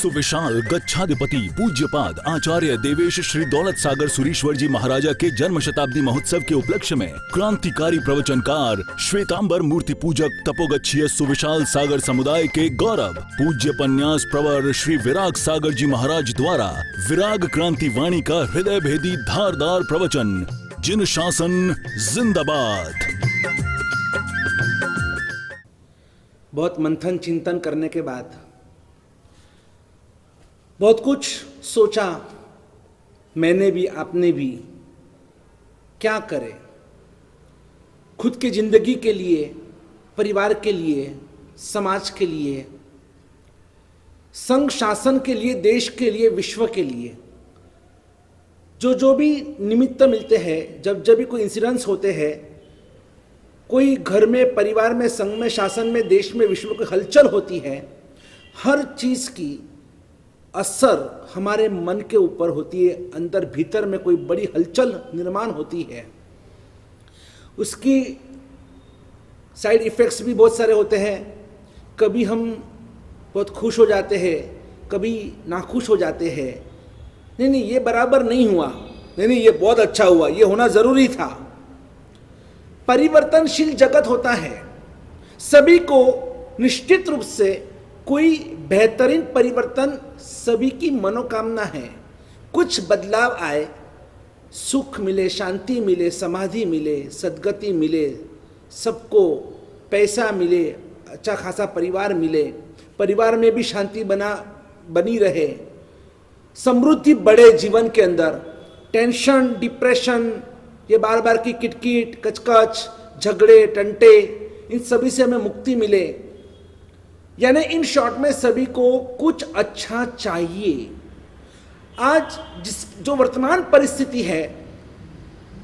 सुविशाल गच्छाधिपति पूज्यपाद आचार्य देवेश श्री दौलत सागर सुरीश्वर जी महाराजा के जन्म शताब्दी महोत्सव के उपलक्ष्य में क्रांतिकारी प्रवचनकार श्वेतांबर मूर्ति पूजक तपोगच्छीय सुविशाल सागर समुदाय के गौरव पूज्य पन्यास प्रवर श्री विराग सागर जी महाराज द्वारा विराग क्रांति वाणी का हृदय भेदी धारदार प्रवचन जिन शासन जिंदाबाद। बहुत मंथन चिंतन करने के बाद बहुत कुछ सोचा, मैंने भी आपने भी, क्या करें खुद की जिंदगी के लिए, परिवार के लिए, समाज के लिए, संघ शासन के लिए, देश के लिए, विश्व के लिए। जो भी निमित्त मिलते हैं, जब भी कोई इंसिडेंट्स होते हैं, कोई घर में, परिवार में, संघ में, शासन में, देश में, विश्व में कोई हलचल होती है, हर चीज की असर हमारे मन के ऊपर होती है। अंदर भीतर में कोई बड़ी हलचल निर्माण होती है, उसकी साइड इफेक्ट्स भी बहुत सारे होते हैं। कभी हम बहुत खुश हो जाते हैं, कभी नाखुश हो जाते हैं। नहीं ये बराबर नहीं हुआ, नहीं ये बहुत अच्छा हुआ, ये होना जरूरी था। परिवर्तनशील जगत होता है, सभी को निश्चित रूप से कोई बेहतरीन परिवर्तन सभी की मनोकामना है। कुछ बदलाव आए, सुख मिले, शांति मिले, समाधि मिले, सद्गति मिले, सबको पैसा मिले, अच्छा खासा परिवार मिले, परिवार में भी शांति बनी रहे, समृद्धि बढ़े जीवन के अंदर, टेंशन, डिप्रेशन, ये बार बार की किटकिट, कचकच, झगड़े, टंटे, इन सभी से हमें मुक्ति मिले। यानी इन शॉर्ट में सभी को कुछ अच्छा चाहिए। आज जो वर्तमान परिस्थिति है,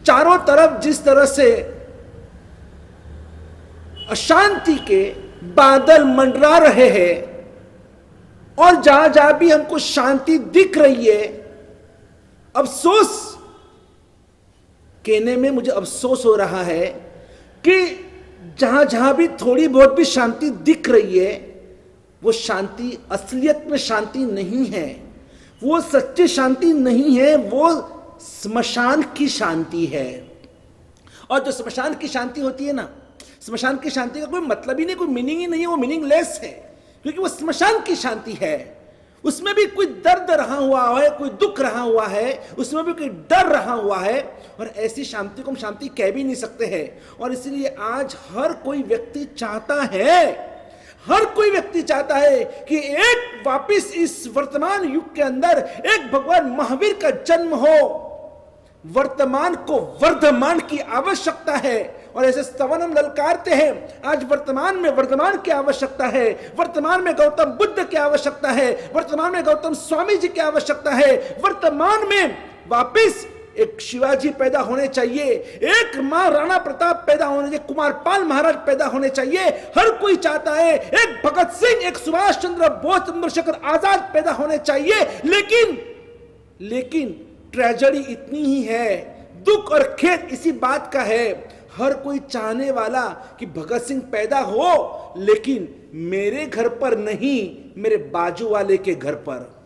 चारों तरफ जिस तरह से अशांति के बादल मंडरा रहे हैं और जहां जहां भी हमको शांति दिख रही है, अफसोस कहने में मुझे अफसोस हो रहा है कि जहां जहां भी थोड़ी बहुत भी शांति दिख रही है, वो शांति असलियत में शांति नहीं है, वो सच्ची शांति नहीं है, वो स्मशान की शांति है। और जो स्मशान की शांति होती है ना, स्मशान की शांति का कोई मतलब ही नहीं, कोई मीनिंग ही नहीं है, वो मीनिंगलेस है, क्योंकि वो स्मशान की शांति है। उसमें भी कोई दर्द रहा हुआ है, कोई दुख रहा हुआ है, उसमें भी कोई डर रहा हुआ है, और ऐसी शांति को हम शांति कह भी नहीं सकते हैं। और इसलिए आज हर कोई व्यक्ति चाहता है, हर कोई व्यक्ति चाहता है कि एक वापिस इस वर्तमान युग के अंदर एक भगवान महावीर का जन्म हो। वर्तमान को वर्धमान की आवश्यकता है, और ऐसे स्तवन हम ललकारते हैं। आज वर्तमान में वर्धमान की आवश्यकता है, वर्तमान में गौतम बुद्ध की आवश्यकता है, वर्तमान में गौतम स्वामी जी की आवश्यकता है, वर्तमान में वापिस एक शिवाजी पैदा होने चाहिए, एक महाराणा प्रताप पैदा होने चाहिए, कुमारपाल महाराज पैदा होने चाहिए। हर कोई चाहता है एक भगत सिंह, एक सुभाष चंद्र बोस, चंद्रशेखर आजाद पैदा होने चाहिए। लेकिन ट्रेजेडी इतनी ही है, दुख और खेद इसी बात का है, हर कोई चाहने वाला कि भगत सिंह पैदा हो, लेकिन मेरे घर पर नहीं, मेरे बाजू वाले के घर पर।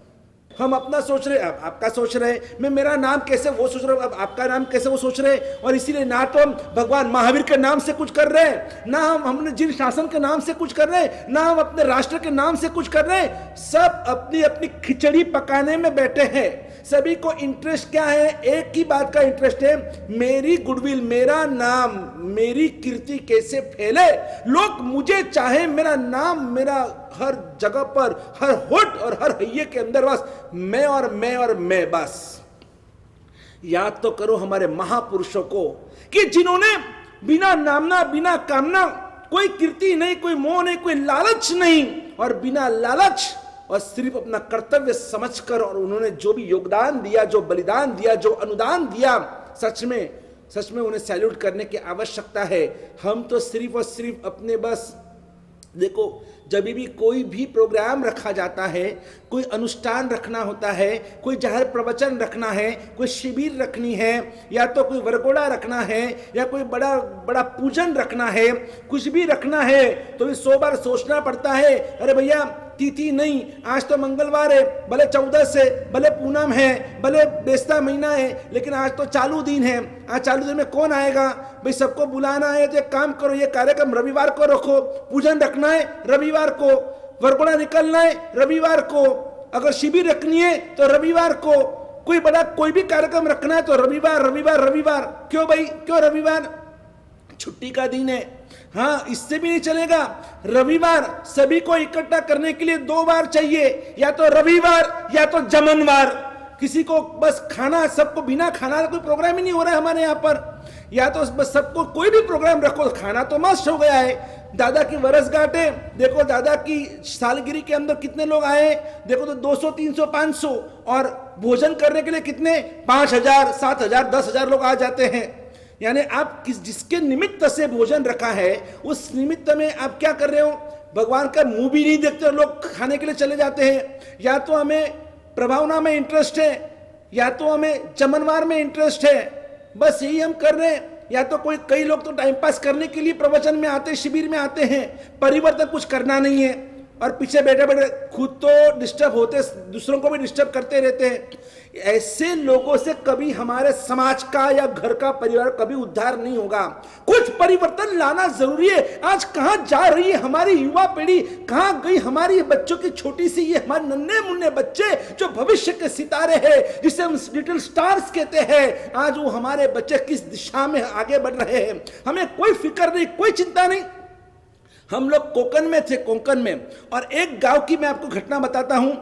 हम अपना सोच रहे, अब आपका सोच रहे, मैं मेरा नाम कैसे, वो सोच रहे, अब आपका नाम कैसे, वो सोच रहे। और इसीलिए ना तो हम भगवान महावीर के नाम से कुछ कर रहे हैं, ना हमने जिन शासन के नाम से कुछ कर रहे हैं, ना हम अपने राष्ट्र के नाम से कुछ कर रहे हैं। सब अपनी अपनी खिचड़ी पकाने में बैठे हैं। सभी को इंटरेस्ट क्या है? एक ही बात का इंटरेस्ट है, मेरी गुडविल, मेरा नाम, मेरी कीर्ति कैसे फैले, लोग मुझे चाहे, मेरा नाम, मेरा हर जगह पर, हर होठ और हर हइये के अंदर बस मैं और मैं और मैं। बस याद तो करो हमारे महापुरुषों को कि जिन्होंने बिना नामना, बिना कामना, कोई कीर्ति नहीं, कोई मोह नहीं, कोई लालच नहीं, और बिना लालच और सिर्फ अपना कर्तव्य समझकर, और उन्होंने जो भी योगदान दिया, जो बलिदान दिया, जो अनुदान दिया, सच में उन्हें सैल्यूट करने की आवश्यकता है। हम तो सिर्फ और सिर्फ अपने बस देखो, जब भी कोई भी प्रोग्राम रखा जाता है, कोई अनुष्ठान रखना होता है, कोई जाहिर प्रवचन रखना है, कोई शिविर रखनी है, या तो कोई वरघोड़ा रखना है, या कोई बड़ा बड़ा पूजन रखना है, कुछ भी रखना है, तो 100 बार सोचना पड़ता है। अरे भैया तिथि नहीं, आज तो मंगलवार है, भले 14 से, भले पूनम है, भले बेस्ता महीना है, लेकिन आज तो चालू दिन है, आज चालू दिन में कौन आएगा भाई? सबको बुलाना है तो एक काम करो, ये कार्यक्रम रविवार को रखो, पूजन रखना है रविवार को, वरघोड़ा निकलना है रविवार को, अगर शिविर रखनी है तो रविवार को, कोई बड़ा कोई भी कार्यक्रम रखना है तो रविवार रविवार रविवार। क्यों भाई, क्यों रविवार? छुट्टी का दिन है। हाँ, इससे भी नहीं चलेगा। रविवार सभी को इकट्ठा करने के लिए 2 बार चाहिए, या तो रविवार या तो जमनवार। किसी को बस खाना, सबको बिना खाना कोई प्रोग्राम ही नहीं हो रहा है हमारे यहाँ पर, या तो बस सबको कोई भी प्रोग्राम रखो, खाना तो मस्त हो गया है। दादा की वर्षगांठ है, देखो दादा की सालगिरह के अंदर कितने लोग आए, देखो तो 200 300 500, और भोजन करने के लिए कितने 5000 7000 10,000 लोग आ जाते हैं। यानी आप जिसके निमित्त से भोजन रखा है, उस निमित्त में आप क्या कर रहे हो? भगवान का मुंह भी नहीं देखते, लोग खाने के लिए चले जाते हैं। या तो हमें प्रभावना में इंटरेस्ट है, या तो हमें चमनवार में इंटरेस्ट है, बस यही हम कर रहे हैं। या तो कई लोग तो टाइम पास करने के लिए प्रवचन में आते, शिविर में आते हैं, परिवर्तन कुछ करना नहीं है, और पीछे बैठे बैठे खुद तो डिस्टर्ब होते, दूसरों को भी डिस्टर्ब करते रहते हैं। ऐसे लोगों से कभी हमारे समाज का या घर का, परिवार कभी उद्धार नहीं होगा। कुछ परिवर्तन लाना जरूरी है। आज कहां जा रही है हमारी युवा पीढ़ी, कहां गई हमारी बच्चों की छोटी सी, ये हमारे नन्हे मुन्ने बच्चे जो भविष्य के सितारे हैं, जिसे हम लिटिल स्टार्स कहते हैं, आज वो हमारे बच्चे किस दिशा में आगे बढ़ रहे हैं, हमें कोई फिक्र नहीं, कोई चिंता नहीं। हम लोग कोंकण में थे, कोंकण में, और एक गांव की मैं आपको घटना बताता हूं।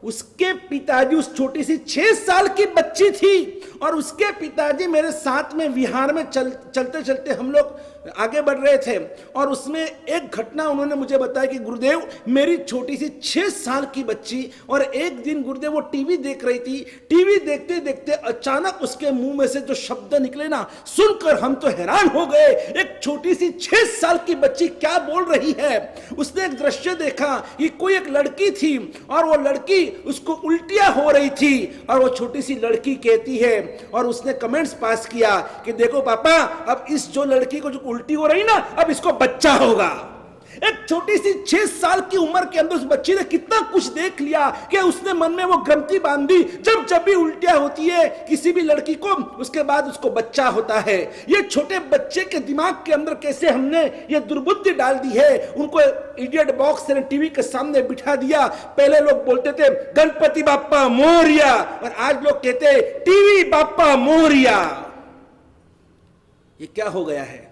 उसके पिताजी, उस छोटी सी 6 साल की बच्ची थी, और उसके पिताजी मेरे साथ में विहार में चलते चलते हम लोग आगे बढ़ रहे थे, और उसमें एक घटना उन्होंने मुझे बताया कि गुरुदेव, मेरी छोटी सी 6 साल की बच्ची, और एक दिन गुरुदेव वो टीवी देख रही थी, टीवी देखते देखते अचानक उसके मुंह में से जो शब्द निकले ना, सुनकर हम तो हैरान हो गए। एक छोटी सी 6 साल की बच्ची क्या बोल रही है। उसने एक दृश्य देखा कि कोई एक लड़की थी, और वो लड़की, उसको उल्टियां हो रही थी, और वो छोटी सी लड़की कहती है, और उसने कमेंट्स पास किया कि देखो पापा, अब इस जो लड़की को जो उल्टी हो रही ना, अब इसको बच्चा होगा। एक छोटी सी 6 साल की उम्र के अंदर उस बच्ची ने कितना कुछ देख लिया कि उसने मन में वो ग्रंथि बांधी, जब भी उल्टियां होती है किसी भी लड़की को, उसके बाद उसको बच्चा होता है। ये छोटे बच्चे के दिमाग के अंदर कैसे हमने ये दुर्बुद्धि डाल दी है। उनको इडियट बॉक्स से टीवी के सामने बिठा दिया। पहले लोग बोलते थे गणपति बाप्पा मोरिया, और आज लोग कहते हैं टीवी बाप्पा मोरिया। ये क्या हो गया है,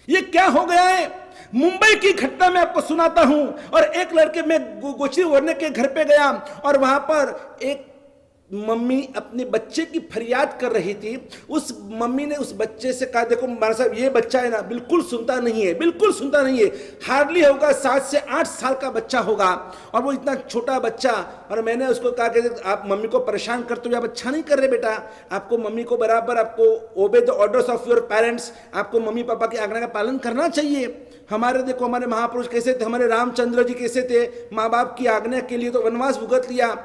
ये क्या हो गया है? मुंबई की घटना मैं आपको सुनाता हूं। और एक लड़के, मैं गोचरी वर्णे के घर पे गया, और वहां पर एक मम्मी अपने बच्चे की फरियाद कर रही थी। उस मम्मी ने उस बच्चे से कहा, देखो महाराज साहब, ये बच्चा है ना, बिल्कुल सुनता नहीं है, बिल्कुल सुनता नहीं है, हार्डली होगा 7 से 8 साल का बच्चा होगा, और वो इतना छोटा बच्चा। और मैंने उसको कहा कि आप मम्मी को परेशान करते हो, आप अच्छा नहीं कर रहे बेटा, आपको मम्मी को बराबर, आपको obey the orders of your parents, आपको मम्मी पापा की आज्ञा का पालन करना चाहिए। हमारे देखो, हमारे महापुरुष कैसे थे, हमारे रामचंद्र जी कैसे थे, माँ बाप की आज्ञा के लिए तो वनवास भुगत लिया।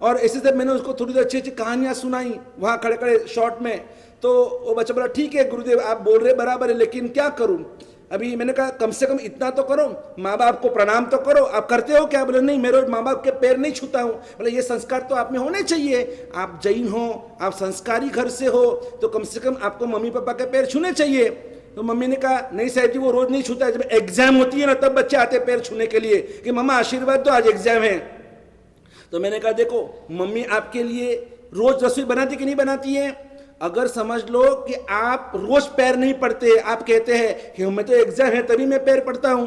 और ऐसे से मैंने उसको थोड़ी देर अच्छी अच्छी कहानियां सुनाई वहाँ खड़े खड़े शॉर्ट में। तो वो बच्चा बोला, ठीक है गुरुदेव आप बोल रहे बराबर है, लेकिन क्या करूं? अभी मैंने कहा कम से कम इतना तो करो, माँ बाप को प्रणाम तो करो। आप करते हो क्या? बोले नहीं, मेरे माँ बाप के पैर नहीं छूता हूँ। बोले ये संस्कार तो आप में होने चाहिए, आप जैन हो, आप संस्कारी घर से हो, तो कम से कम आपको मम्मी पापा के पैर छूने चाहिए। तो मम्मी ने कहा नहीं साहब जी, वो रोज नहीं छूता है, जब एग्जाम होती है ना तब बच्चे आते पैर छूने के लिए कि मम्मा आशीर्वाद दो, आज एग्जाम है। तो मैंने कहा देखो, मम्मी आपके लिए रोज रसोई बनाती कि नहीं बनाती है? अगर समझ लो कि आप रोज पैर नहीं पड़ते, आप कहते हैं कि मैं तो एग्जाम है तभी मैं पैर पड़ता हूं,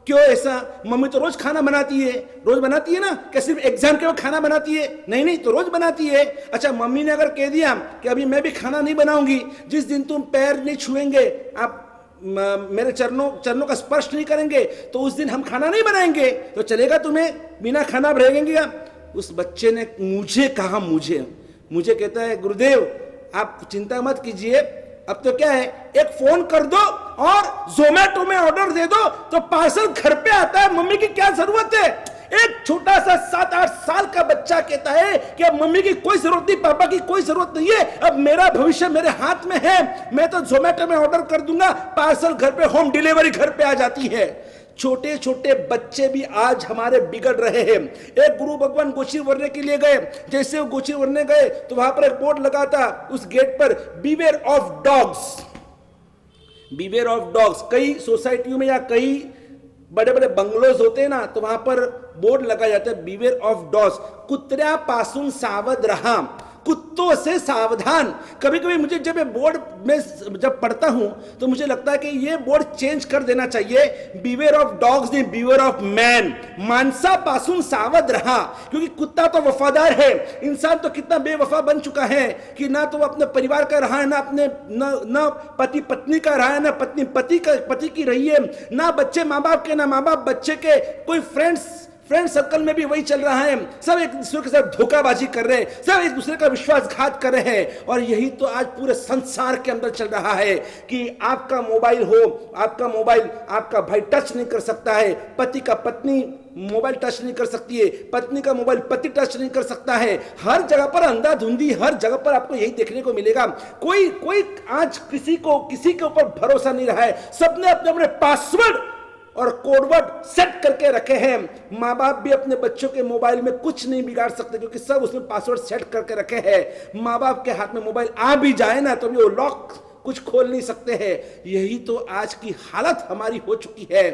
क्यों ऐसा? मम्मी तो रोज खाना बनाती है, रोज बनाती है ना, क्या सिर्फ एग्जाम के वक्त खाना बनाती है? नहीं नहीं, तो रोज बनाती है। अच्छा, मम्मी ने अगर कह दिया कि अभी मैं भी खाना नहीं बनाऊंगी, जिस दिन तुम पैर नहीं छुएंगे, आप मेरे चरणों का स्पर्श नहीं करेंगे, तो उस दिन हम खाना नहीं बनाएंगे, तो चलेगा तुम्हें? बिना खाना रहेंगे क्या? उस बच्चे ने मुझे कहा, मुझे कहता है गुरुदेव आप चिंता मत कीजिए, अब तो क्या है, एक फोन कर दो और जोमेटो में ऑर्डर दे दो तो पार्सल घर पे आता है। मम्मी की क्या जरूरत है? एक छोटा सा 7-8 साल का बच्चा कहता है कि अब मम्मी की कोई जरूरत नहीं, पापा की कोई जरूरत नहीं है, अब मेरा भविष्य मेरे हाथ में है, मैं तो जोमेटो में ऑर्डर कर दूंगा, पार्सल घर पे, होम डिलीवरी घर पे आ जाती है। छोटे छोटे बच्चे भी आज हमारे बिगड़ रहे हैं। एक गुरु भगवान गोचिरवर्णय के लिए गए, जैसे वो गोचिरवर्णय गए तो वहां पर एक बोर्ड लगा था, उस गेट पर beware of dogs, beware of dogs. कई सोसाइटियों में या कई बड़े बड़े बंगलोज होते हैं ना, तो वहां पर बोर्ड लगा जाता है बीवेयर ऑफ डॉग्स, कुत्र्यापासून सावध रहा, कुत्तों से सावधान। कभी कभी मुझे जब ये बोर्ड में जब पढ़ता हूं तो मुझे लगता है कि ये बोर्ड चेंज कर देना चाहिए, बीवेयर ऑफ डॉग्स नहीं, बीवेयर ऑफ मैन, माणसापासून सावध रहा। क्योंकि कुत्ता तो वफादार है, इंसान तो कितना बेवफा बन चुका है कि ना तो वो अपने परिवार का रहा है, ना अपने न पति पत्नी का रहा है, ना पत्नी पति की रही है, ना बच्चे माँ बाप के, ना माँ बाप बच्चे के, कोई फ्रेंड सर्कल में भी वही चल रहा है, सब एक दूसरे के साथ धोखाबाजी कर रहे हैं, सब एक दूसरे का विश्वासघात कर रहे हैं। और यही तो आज पूरे संसार के अंदर चल रहा है कि आपका मोबाइल हो, आपका मोबाइल आपका भाई टच नहीं कर सकता है, पति का पत्नी मोबाइल टच नहीं कर सकती है, पत्नी का मोबाइल पति टच नहीं कर सकता है। हर जगह पर अंधाधुंधी, हर जगह पर आपको यही देखने को मिलेगा। कोई आज किसी के ऊपर भरोसा नहीं रहा है, सबने अपने अपने पासवर्ड और कोडवर्ड सेट करके रखे हैं। माँ बाप भी अपने बच्चों के मोबाइल में कुछ नहीं बिगाड़ सकते क्योंकि सब उसमें पासवर्ड सेट करके रखे हैं। माँ बाप के हाथ में मोबाइल आ भी जाए ना तो भी वो लॉक कुछ खोल नहीं सकते हैं। यही तो आज की हालत हमारी हो चुकी है।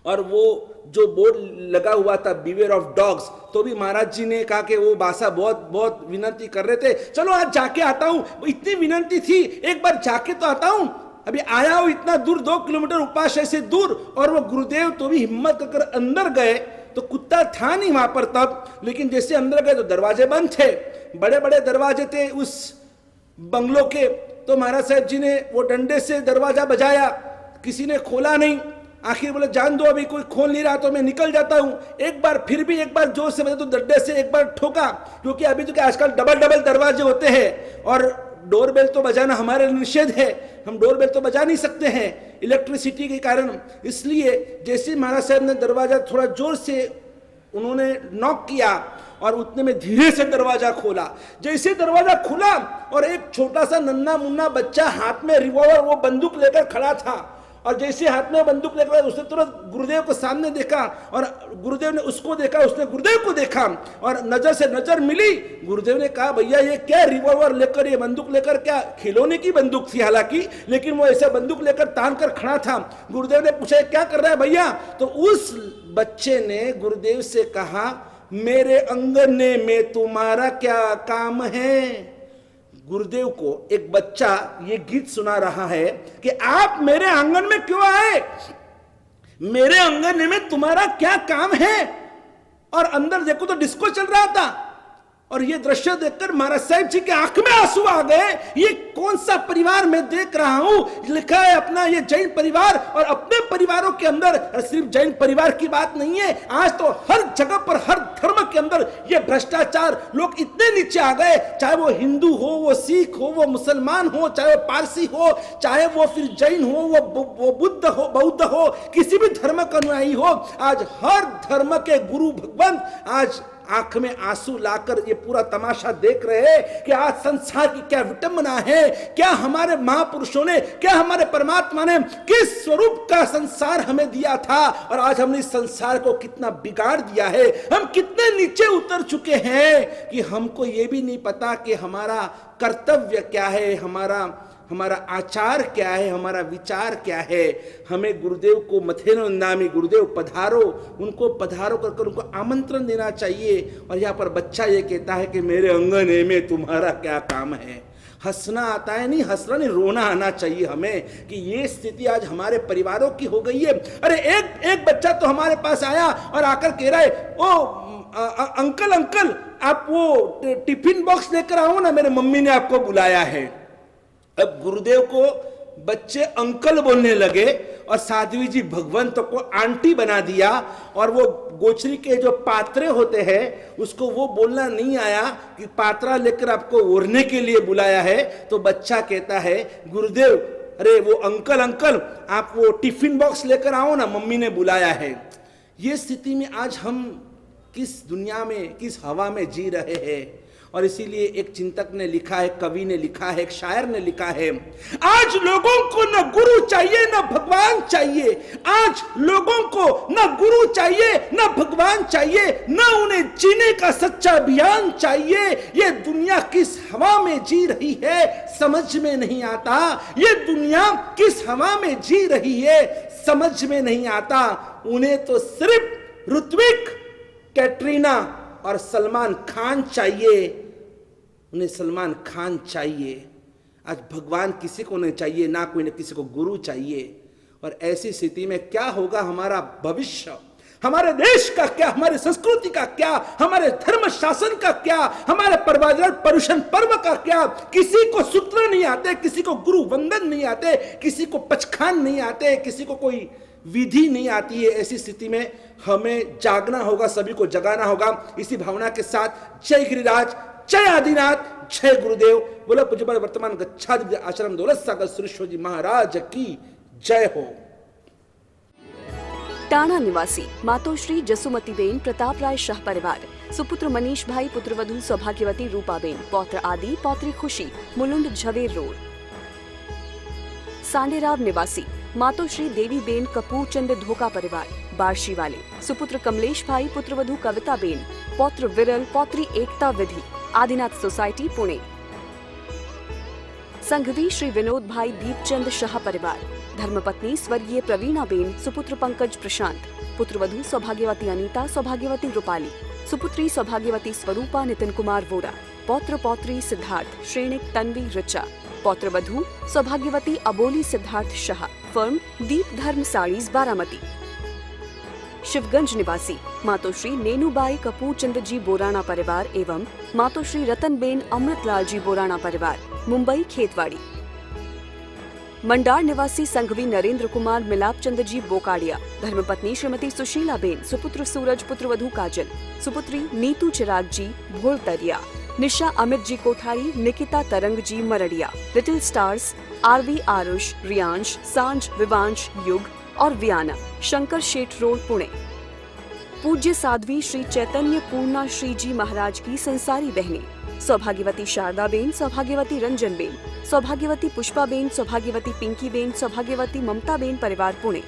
और वो जो बोर्ड लगा हुआ था बीवेयर ऑफ डॉग्स, तो भी महाराज जी ने कहा कि वो भाषा बहुत बहुत विनती कर रहे थे, चलो आज जाके आता हूं। इतनी विनती थी, एक बार जाके तो आता हूं। अभी आया हूं इतना दूर, 2 किलोमीटर उपाश्रय से दूर, और वो गुरुदेव तो भी हिम्मत कर अंदर गए तो कुत्ता था नहीं वहां पर तब, लेकिन जैसे अंदर गए तो दरवाजे बंद थे, बड़े बड़े दरवाजे थे उस बंगलो के। तो महाराज साहब जी ने वो डंडे से दरवाजा बजाया, किसी ने खोला नहीं। आखिर बोले जान दो, अभी कोई खोल नहीं रहा तो मैं निकल जाता हूं। एक बार फिर भी एक बार जोर से बजा तो डंडे से एक बार ठोका, क्योंकि अभी तो क्या आजकल डबल दरवाजे होते हैं और डोरबेल तो बजाना हमारे निषेध है, हम डोरबेल तो बजा नहीं सकते हैं इलेक्ट्रिसिटी के कारण। इसलिए जैसे महाराज साहब ने दरवाजा थोड़ा जोर से उन्होंने नॉक किया और उतने में धीरे से दरवाजा खोला। जैसे दरवाजा खुला और एक छोटा सा नन्हा मुन्ना बच्चा हाथ में रिवॉल्वर, वो बंदूक लेकर खड़ा था, और जैसे हाथ में बंदूक लेकर उसने तुरंत गुरुदेव को सामने देखा और गुरुदेव ने उसको देखा, उसने गुरुदेव को देखा और नजर से नजर मिली। गुरुदेव ने कहा भैया ये क्या रिवॉल्वर लेकर, ये बंदूक लेकर, क्या खिलौने की बंदूक थी हालांकि, लेकिन वो ऐसे बंदूक लेकर तान कर खड़ा था। गुरुदेव ने पूछा क्या कर रहा है भैया? तो उस बच्चे ने गुरुदेव से कहा मेरे अंगने में तुम्हारा क्या काम है। गुरुदेव को एक बच्चा ये गीत सुना रहा है कि आप मेरे आंगन में क्यों आए, मेरे आंगन में तुम्हारा क्या काम है। और अंदर देखो तो डिस्को चल रहा था, और ये दृश्य देखकर महाराज साहब जी के आंख में आंसू आ गए। ये कौन सा परिवार मैं देख रहा हूं? लिखा है अपना ये जैन परिवार, और अपने परिवारों के अंदर सिर्फ जैन परिवार की बात नहीं है, आज तो हर जगह पर हर धर्म के अंदर ये भ्रष्टाचार, लोग इतने नीचे आ गए, चाहे वो हिंदू हो, वो सिख हो, वो मुसलमान हो, चाहे वो पारसी हो, चाहे वो फिर जैन हो, वो बुद्ध हो, बौद्ध हो, किसी भी धर्म का अनुयायी हो, आज हर धर्म के गुरु भगवान आज आंख में आंसू लाकर ये पूरा तमाशा देख रहे हैं कि आज संसार की क्या विटंबना है, क्या हमारे महापुरुषों ने, क्या हमारे परमात्मा ने किस स्वरूप का संसार हमें दिया था, और आज हमने इस संसार को कितना बिगाड़ दिया है। हम कितने नीचे उतर चुके हैं कि हमको ये भी नहीं पता कि हमारा कर्तव्य क्या है, हमारा आचार क्या है, हमारा विचार क्या है। हमें गुरुदेव को मथेनो नामी, गुरुदेव पधारो, उनको पधारो कर उनको आमंत्रण देना चाहिए। और यहाँ पर बच्चा ये कहता है कि मेरे अंगने में तुम्हारा क्या काम है। हंसना आता है नहीं, हंसना नहीं, रोना आना चाहिए हमें कि ये स्थिति आज हमारे परिवारों की हो गई है। अरे एक बच्चा तो हमारे पास आया और आकर कह रहा है ओ अंकल आप वो टिफिन बॉक्स लेकर आओ ना, मेरे मम्मी ने आपको बुलाया है। अब गुरुदेव को बच्चे अंकल बोलने लगे और साध्वी जी भगवंत को आंटी बना दिया, और वो गोचरी के जो पात्रे होते हैं उसको वो बोलना नहीं आया कि पात्रा लेकर आपको ओढ़ने के लिए बुलाया है, तो बच्चा कहता है गुरुदेव, अरे वो अंकल अंकल आप वो टिफिन बॉक्स लेकर आओ ना, मम्मी ने बुलाया है। ये स्थिति में आज हम किस दुनिया में, किस हवा में जी रहे हैं। और इसीलिए एक चिंतक ने लिखा है, कवि ने लिखा है, एक शायर ने लिखा है, आज लोगों को न गुरु चाहिए न भगवान चाहिए, आज लोगों को न गुरु चाहिए न भगवान चाहिए, न उन्हें जीने का सच्चा अभियान चाहिए। ये दुनिया किस हवा में जी रही है समझ में नहीं आता, ये दुनिया किस हवा में जी रही है समझ में नहीं आता। उन्हें तो सिर्फ ऋत्विक, कैटरीना और सलमान खान चाहिए, उन्हें सलमान खान चाहिए। आज भगवान किसी को नहीं चाहिए, ना कोई, ना किसी को गुरु चाहिए। और ऐसी स्थिति में क्या होगा हमारा भविष्य, हमारे देश का क्या, हमारी संस्कृति का क्या, हमारे धर्म शासन का क्या, हमारे पर्युषण पर्व का क्या। किसी को सूत्र नहीं आते, किसी को गुरु वंदन नहीं आते, किसी को पचखान नहीं आते, किसी को कोई विधि नहीं आती है। ऐसी स्थिति में हमें जागना होगा, सभी को जगाना होगा। इसी भावना के साथ जय गिरिराज, जय आदिनाथ, जय गुरुदेव। बोला पूज्यपाद वर्तमान गच्छादि आश्रम दौलत सागर सुरेश्वर जी महाराज की जय हो। टाणा निवासी मातोश्री जसुमतीबेन प्रतापराय शाह परिवार, सुपुत्र मनीष भाई, पुत्रवधू सौभाग्यवती रूपाबेन, पौत्र आदि, पौत्री खुशी, मुलुंड झवेर रोड। सांडेराव निवासी मातोश्री देवीबेन कपूरचंद धोका परिवार, बार्शी वाले, सुपुत्र कमलेश भाई, पुत्रवधू कविताबेन, पौत्र विरल, पौत्री एकता विधि, आदिनाथ सोसाइटी पुणे। संघवी श्री विनोद भाई दीपचंद शाह परिवार, धर्मपत्नी स्वर्गीय प्रवीणाबेन, सुपुत्र पंकज प्रशांत, पुत्रवधू सौभाग्यवती अनीता, सौभाग्यवती रूपाली, सुपुत्री सौभाग्यवती स्वरूपा, नितिन कुमार वोरा, पौत्र पौत्री सिद्धार्थ, श्रेणिक तन्वी ऋचा, पौत्रवधू सौभाग्यवती अबोली सिद्धार्थ शाह, फर्म दीप धर्म साड़ीज बारामती। शिवगंज निवासी मातोश्री नेनुबाई कपूरचंद जी बोराणा परिवार एवं मातोश्री रतनबेन अमृतलाल जी बोराणा परिवार, मुंबई खेतवाड़ी। मंडार निवासी संघवी नरेंद्र कुमार मिलापचंद जी बोकाड़िया, धर्मपत्नी श्रीमती सुशीलाबेन, सुपुत्र सूरज, पुत्रवधू काजल, सुपुत्री नीतू चिराग जी भोलतरिया, निशा अमित जी कोठारी, निकिता तरंग जी मरड़िया। लिटिल स्टार्स आरवी आरुष, रियांश, सांझ, विवांश, युग और वियाना, शंकर शेठ रोड पुणे। पूज्य साध्वी श्री चैतन्य पूर्णा श्री जी महाराज की संसारी बहनें, सौभाग्यवती शारदाबेन, सौभाग्यवती रंजनबेन, सौभाग्यवती पुष्पाबेन, सौभाग्यवती पिंकीबेन, सौभाग्यवती ममताबेन परिवार पुणे।